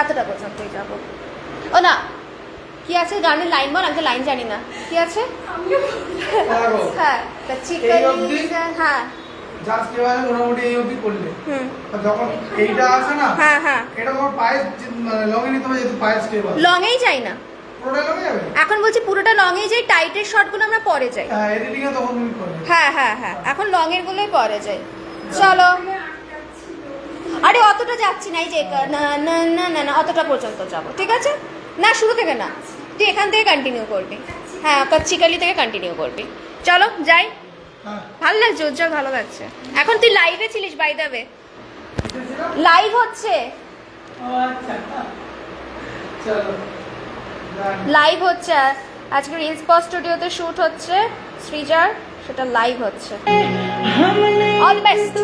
এতটা পর্যন্তই যাবো। ও না, কি আছে গানের লাইন বল, আমি তো লাইন জানি না, কি আছে? হ্যাঁ, হ্যাঁ জাস্ট এবারে মোটামুটি এই অবধি করলে, যখন এইটা আসে না, হ্যাঁ হ্যাঁ এটা তোমার পায়ে লং এ নিতে হবে, যেহেতু পায়ে স্টেপ আছে। লং এই যাই না, পুরোটা লং এ যাবে। এখন বলছি পুরোটা লং এই যাই, টাইটের শর্টগুলো আমরা পরে যাই। হ্যাঁ, এডিটিং এ তখন তুমি করবে। হ্যাঁ হ্যাঁ হ্যাঁ, এখন লং এর গুলোই পরে যাই। চলো, আরে অতটা যাচ্ছি না, এই যে না না না না না অতটা পর্যন্ত যাব, ঠিক আছে? না শুরু থেকে না, তুই এখান থেকে কন্টিনিউ করবি। হ্যাঁ, কচ্চিকালি থেকে কন্টিনিউ করবি। চলো যাই। হ্যাঁ, ভালো লাগছে, উজ্জ্বল ভালো লাগছে। এখন তুই লাইভে ছিলিস বাই দ্য ওয়ে, লাইভ হচ্ছে, ও আচ্ছা, চলো লাইভ হচ্ছে আজকে রিলস পজ স্টুডিওতে শুট হচ্ছে সৃজার, সেটা লাইভ হচ্ছে। All best.